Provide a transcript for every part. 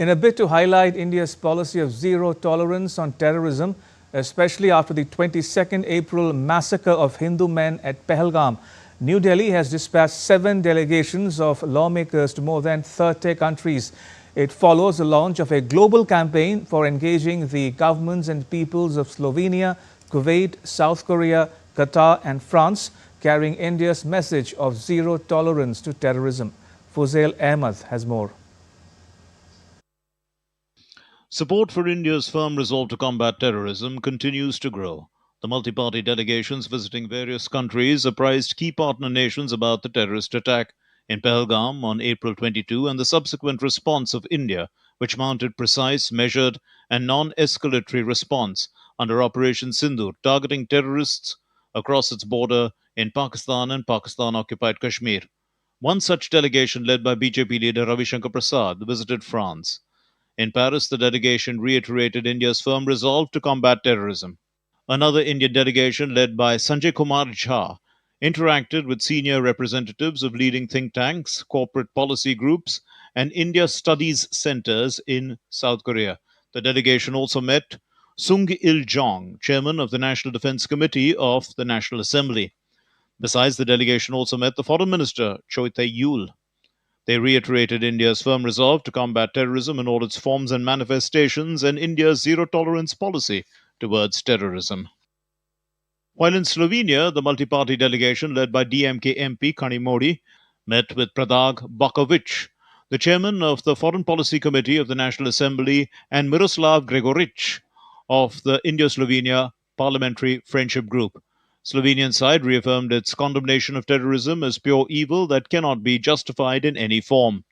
In a bid to highlight India's policy of zero tolerance on terrorism, especially after the 22nd April massacre of Hindu men at Pahalgam, New Delhi has dispatched 7 delegations of lawmakers to more than 30 countries. It follows the launch of a global campaign for engaging the governments and peoples of Slovenia, Kuwait, South Korea, Qatar and France, carrying India's message of zero tolerance to terrorism. Fuzail Ahmed has more. Support for India's firm resolve to combat terrorism continues to grow. The multi-party delegations visiting various countries apprised key partner nations about the terrorist attack in Pahalgam on April 22 and the subsequent response of India, which mounted precise, measured and non-escalatory response under Operation Sindoor, targeting terrorists across its border in Pakistan and Pakistan-occupied Kashmir. One such delegation, led by BJP leader Ravi Shankar Prasad, visited France. In Paris, the delegation reiterated India's firm resolve to combat terrorism. Another Indian delegation, led by Sanjay Kumar Jha, interacted with senior representatives of leading think tanks, corporate policy groups, and India studies centers in South Korea. The delegation also met Sung Il-jong, chairman of the National Defense Committee of the National Assembly. Besides, the delegation also met the Foreign Minister, Choi Tae-yul. They reiterated India's firm resolve to combat terrorism in all its forms and manifestations and India's zero-tolerance policy towards terrorism. While in Slovenia, the multi-party delegation led by DMK MP Kani Modi met with Predrag Bakovic, the chairman of the Foreign Policy Committee of the National Assembly, and Miroslav Gregoric of the Indo-Slovenia Parliamentary Friendship Group. Slovenian side reaffirmed its condemnation of terrorism as pure evil that cannot be justified in any form.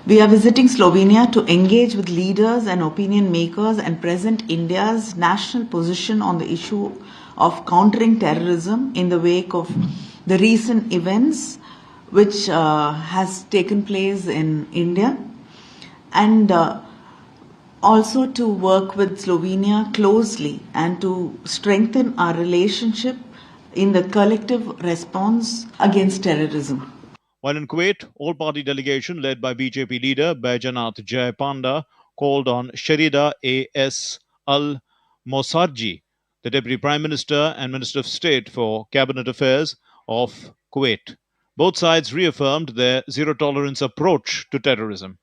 We are visiting Slovenia to engage with leaders and opinion makers and present India's national position on the issue of countering terrorism in the wake of the recent events which has taken place in India, and also to work with Slovenia closely and to strengthen our relationship in the collective response against terrorism. While in Kuwait, all-party delegation led by BJP leader Baijanat Jayapanda called on Sharida A.S. Al-Mosarji, the Deputy Prime Minister and Minister of State for Cabinet Affairs of Kuwait. Both sides reaffirmed their zero-tolerance approach to terrorism.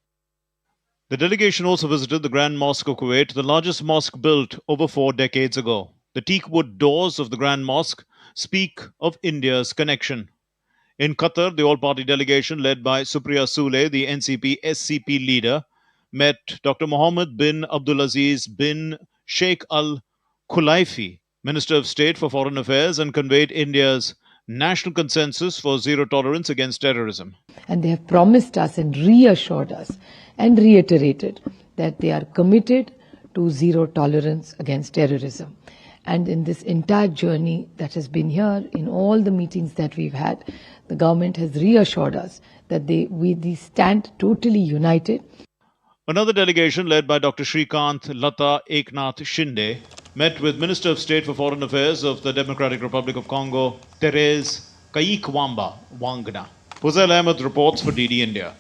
The delegation also visited the Grand Mosque of Kuwait, the largest mosque built over 4 decades ago. The teakwood doors of the Grand Mosque speak of India's connection. In Qatar, the all-party delegation led by Supriya Sule, the NCP-SCP leader, met Dr. Mohammed bin Abdulaziz bin Sheikh Al Khulaifi, Minister of State for Foreign Affairs, and conveyed India's national consensus for zero tolerance against terrorism. And they have promised us and reassured us and reiterated that they are committed to zero tolerance against terrorism. And in this entire journey that has been here, in all the meetings that we've had, the government has reassured us that we stand totally united. Another delegation led by Dr. Shrikant Lata Eknath Shinde met with Minister of State for Foreign Affairs of the Democratic Republic of Congo, Therese Kaikwamba Wangna. Fuzail Ahmed reports for DD India.